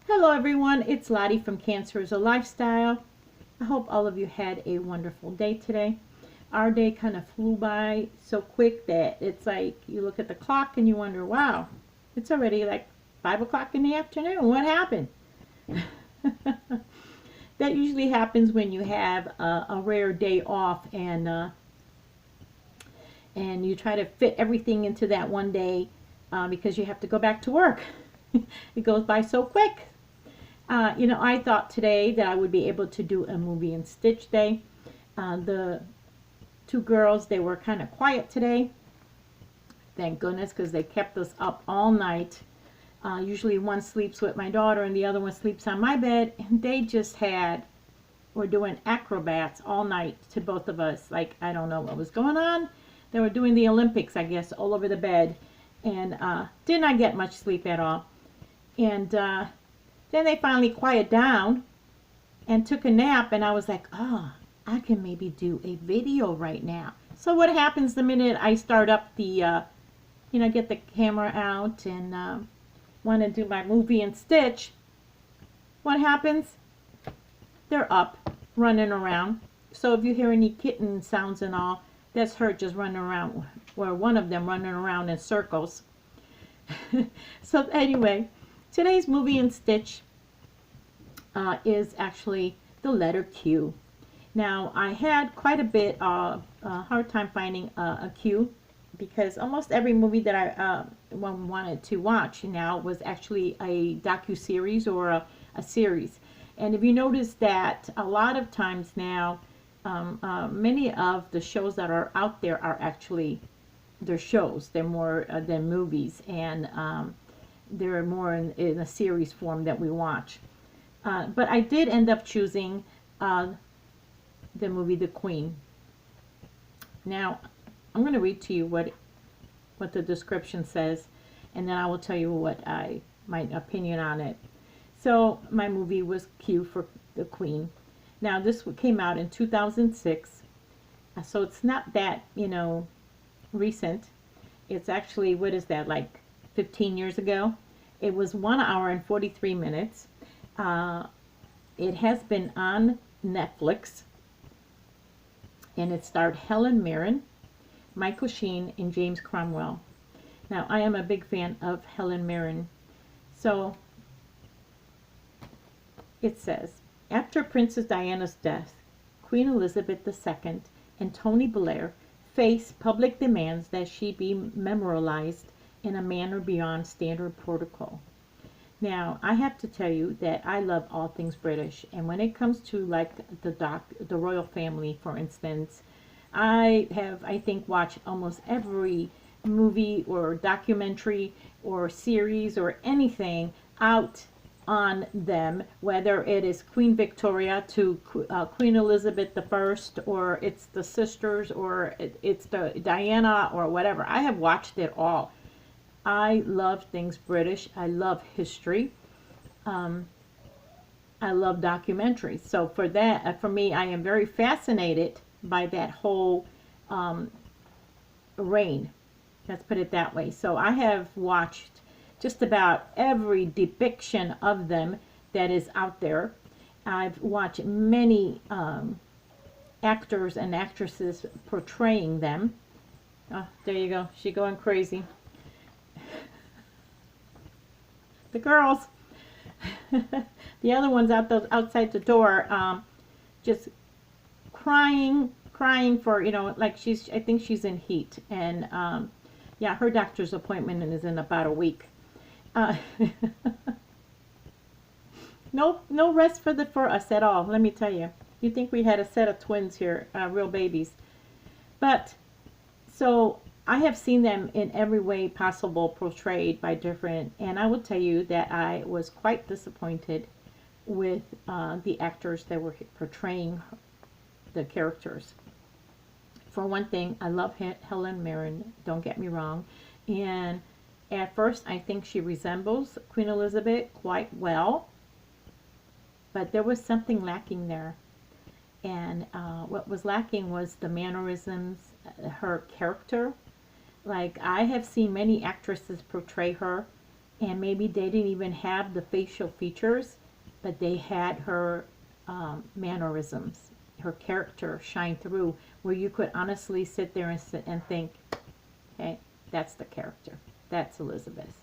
Hello everyone, it's Lottie from Cancer is a Lifestyle. I hope all of you had a wonderful day today. Our day kind of flew by so quick that it's like you look at the clock and you wonder, wow, it's already like 5 o'clock in the afternoon. What happened? That usually happens when you have a rare day off and you try to fit everything into that one day because you have to go back to work. It goes by so quick. I thought today that I would be able to do a movie and stitch day. The two girls, they were kind of quiet today. Thank goodness, because they kept us up all night. Usually one sleeps with my daughter and the other one sleeps on my bed. And they just were doing acrobats all night to both of us. Like, I don't know what was going on. They were doing the Olympics, I guess, all over the bed. And did not get much sleep at all. And then they finally quieted down and took a nap, and I was like, oh, I can maybe do a video right now. So what happens the minute I start up the, get the camera out and want to do my movie and stitch, what happens? They're up, running around. So if you hear any kitten sounds and all, that's her just running around, or one of them running around in circles. So anyway, today's movie and stitch is actually the letter Q. Now, I had quite a bit of hard time finding a Q because almost every movie that I wanted to watch now was actually a docu-series or a series. And if you notice that a lot of times now, many of the shows that are out there are actually, they're shows. They're more than movies, and they're more in a series form that we watch. But I did end up choosing the movie The Queen. Now, I'm going to read to you what the description says, and then I will tell you my opinion on it. So, my movie was Q for The Queen. Now, this came out in 2006, so it's not that, recent. It's actually, what is that, like 15 years ago? It was 1 hour and 43 minutes. It has been on Netflix, and it starred Helen Mirren, Michael Sheen, and James Cromwell. Now, I am a big fan of Helen Mirren. So, it says, after Princess Diana's death, Queen Elizabeth II and Tony Blair face public demands that she be memorialized in a manner beyond standard protocol. Now, I have to tell you that I love all things British, and when it comes to like the royal family, for instance, I think, watched almost every movie or documentary or series or anything out on them, whether it is Queen Victoria to Queen Elizabeth I, or it's the sisters, or it's the Diana, or whatever. I have watched it all. I love things British. I love history. I love documentaries. So for me, I am very fascinated by that whole reign. Let's put it that way. So I have watched just about every depiction of them that is out there. I've watched many actors and actresses portraying them. Oh, there you go. She's going crazy. The girls. The other one's outside the door, just crying for, like I think she's in heat. And yeah, her doctor's appointment is in about a week. No rest for us at all, let me tell you. You'd think we had a set of twins here, real babies. But, so, I have seen them in every way possible portrayed by different, and I will tell you that I was quite disappointed with the actors that were portraying the characters. For one thing, I love Helen Mirren, don't get me wrong, and at first I think she resembles Queen Elizabeth quite well, but there was something lacking there. And what was lacking was the mannerisms, her character. Like, I have seen many actresses portray her and maybe they didn't even have the facial features, but they had her mannerisms, her character shine through, where you could honestly sit there and think, hey, that's the character. That's Elizabeth.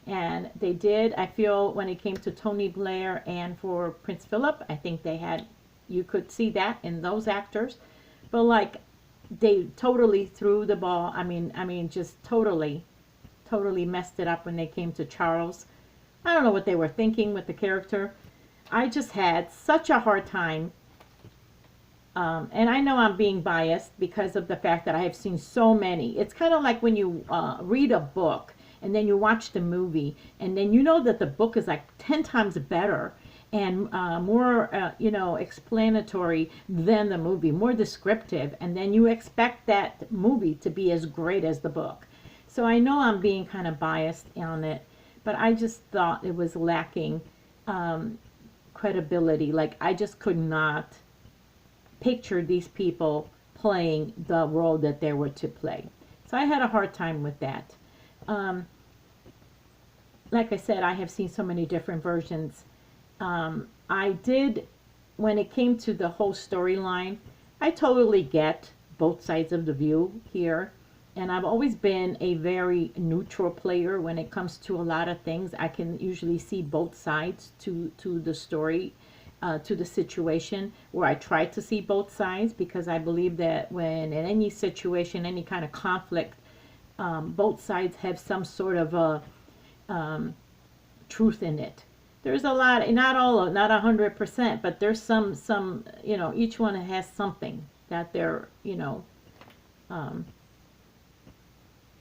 And they did, I feel, when it came to Tony Blair and for Prince Philip, I think they had, you could see that in those actors. But like, they totally threw the ball. I mean, just totally messed it up when they came to Charles. I don't know what they were thinking with the character. I just had such a hard time. And I know I'm being biased because of the fact that I have seen so many. It's kind of like when you read a book and then you watch the movie, and then you know that the book is like 10 times better and more, explanatory than the movie, more descriptive, and then you expect that movie to be as great as the book. So I know I'm being kind of biased on it, but I just thought it was lacking credibility. Like, I just could not picture these people playing the role that they were to play. So I had a hard time with that. Like I said, I have seen so many different versions. I did, when it came to the whole storyline, I totally get both sides of the view here. And I've always been a very neutral player when it comes to a lot of things. I can usually see both sides to the story, to the situation, where I try to see both sides, because I believe that when in any situation, any kind of conflict, both sides have some sort of a truth in it. There's a lot, not 100%, but there's some, each one has something that they're,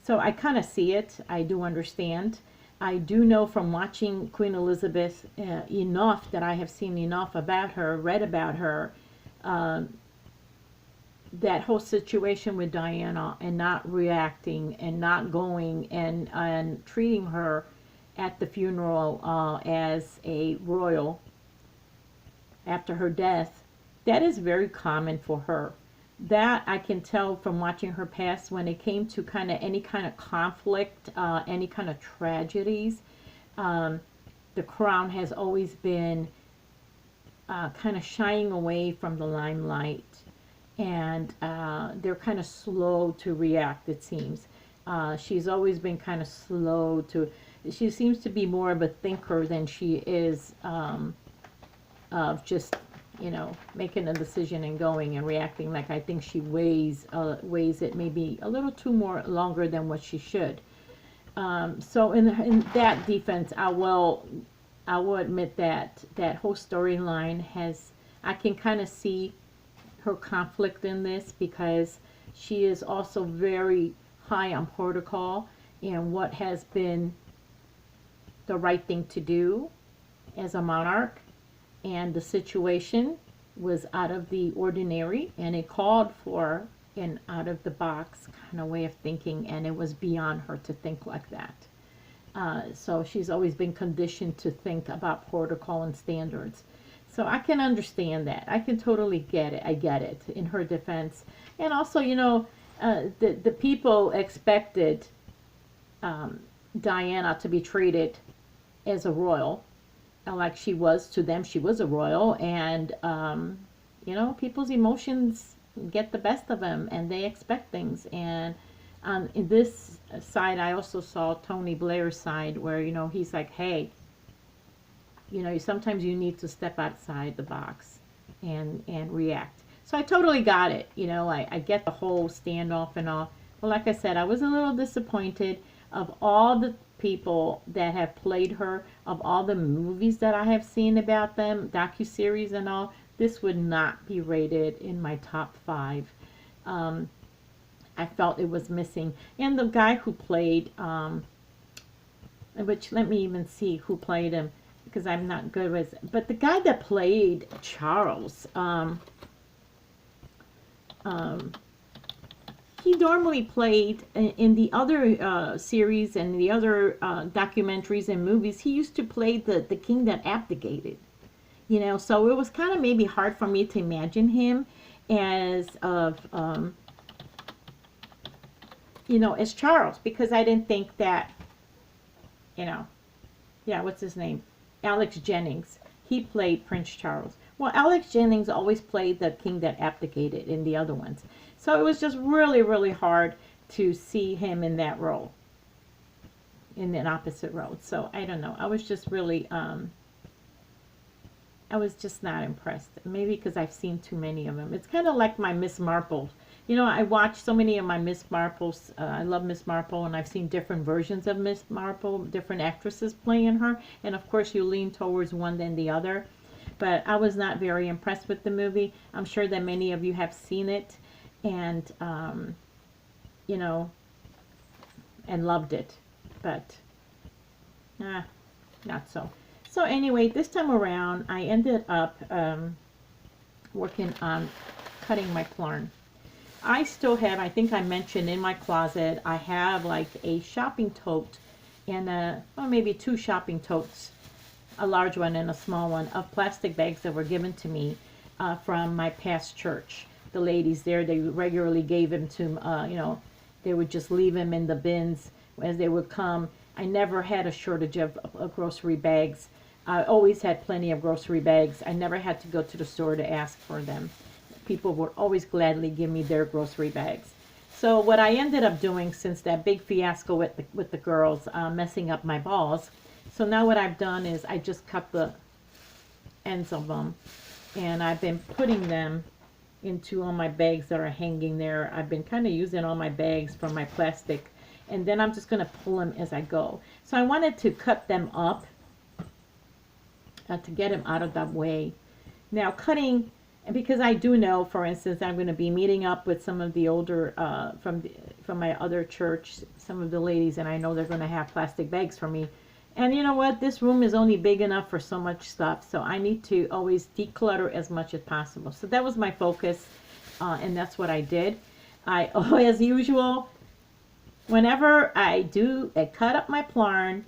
so I kind of see it. I do understand. I do know from watching Queen Elizabeth enough, that I have seen enough about her, read about her, that whole situation with Diana and not reacting and not going and treating her at the funeral as a royal after her death, that is very common for her. That I can tell from watching her past, when it came to kind of any kind of conflict, any kind of tragedies, the crown has always been kind of shying away from the limelight, and they're kind of slow to react, it seems. She's always been kind of slow to, she seems to be more of a thinker than she is of just, making a decision and going and reacting. Like, I think she weighs it maybe a little too more longer than what she should. So in that defense, I will admit that that whole storyline has, I can kind of see her conflict in this, because she is also very high on protocol and what has been the right thing to do as a monarch. And the situation was out of the ordinary, and it called for an out of the box kind of way of thinking, and it was beyond her to think like that. So she's always been conditioned to think about protocol and standards. So I can understand that. I can totally get it. I get it in her defense. And also, the people expected Diana to be treated as a royal, like she was to them. She was a royal, and people's emotions get the best of them, and they expect things. And in this side, I also saw Tony Blair's side, where he's like, hey, sometimes you need to step outside the box and react. So I totally got it. I get the whole standoff and all. But like I said, I was a little disappointed. Of all the people that have played her, of all the movies that I have seen about them, docuseries and all, this would not be rated in my top 5. I felt it was missing. And the guy who played, which, let me even see who played him, because I'm not good with, but the guy that played Charles, he normally played in the other series and the other documentaries and movies. He used to play the king that abdicated, so it was kind of maybe hard for me to imagine him as as Charles, because I didn't think that, yeah, what's his name? Alex Jennings. He played Prince Charles. Well, Alex Jennings always played the king that abdicated in the other ones. So it was just really, really hard to see him in that role, in an opposite role. So I don't know. I was just really, I was just not impressed. Maybe because I've seen too many of them. It's kind of like my Miss Marple. You know, I watch so many of my Miss Marples. I love Miss Marple, and I've seen different versions of Miss Marple, different actresses playing her. And of course, you lean towards one than the other. But I was not very impressed with the movie. I'm sure that many of you have seen it, and you know, and loved it. But not so. So anyway, this time around, I ended up working on cutting my plarn. I still have, I think I mentioned in my closet, I have like a shopping tote and well, maybe 2 shopping totes, a large one and a small one, of plastic bags that were given to me from my past church. The ladies there, they regularly gave them to, you know, they would just leave them in the bins as they would come. I never had a shortage of grocery bags. I always had plenty of grocery bags. I never had to go to the store to ask for them. People would always gladly give me their grocery bags. So what I ended up doing, since that big fiasco with the girls messing up my balls, so now what I've done is I just cut the ends of them, and I've been putting them into all my bags that are hanging there. I've been kind of using all my bags from my plastic, and then I'm just going to pull them as I go. So I wanted to cut them up to get them out of the way. Now cutting, because I do know, for instance, I'm going to be meeting up with some of the older, from my other church, some of the ladies, and I know they're going to have plastic bags for me. And you know what? This room is only big enough for so much stuff, so I need to always declutter as much as possible. So that was my focus, and that's what I did. As usual, whenever I cut up my plarn,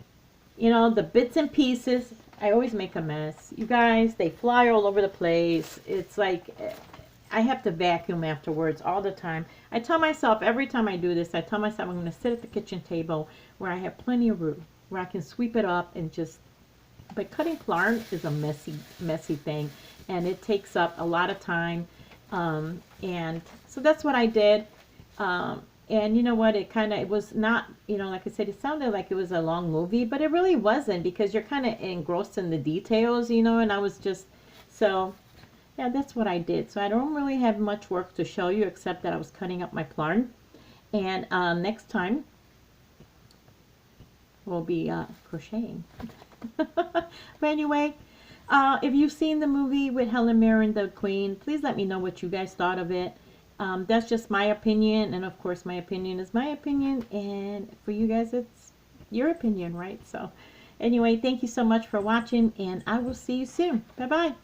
you know, the bits and pieces, I always make a mess. You guys, they fly all over the place. It's like I have to vacuum afterwards all the time. I tell myself, every time I do this, I tell myself I'm going to sit at the kitchen table where I have plenty of room, where I can sweep it up and just, but cutting plarn is a messy thing, and it takes up a lot of time, and so that's what I did. And you know what, it was not, you know, like I said, it sounded like it was a long movie, but it really wasn't, because you're kind of engrossed in the details, you know, and I was just, so yeah, that's what I did. So I don't really have much work to show you, except that I was cutting up my plarn. And next time we'll be crocheting. But anyway, if you've seen the movie with Helen Mirren, the Queen, please let me know what you guys thought of it. That's just my opinion, and of course my opinion is my opinion, and for you guys it's your opinion, right? So anyway, thank you so much for watching, and I will see you soon. Bye bye.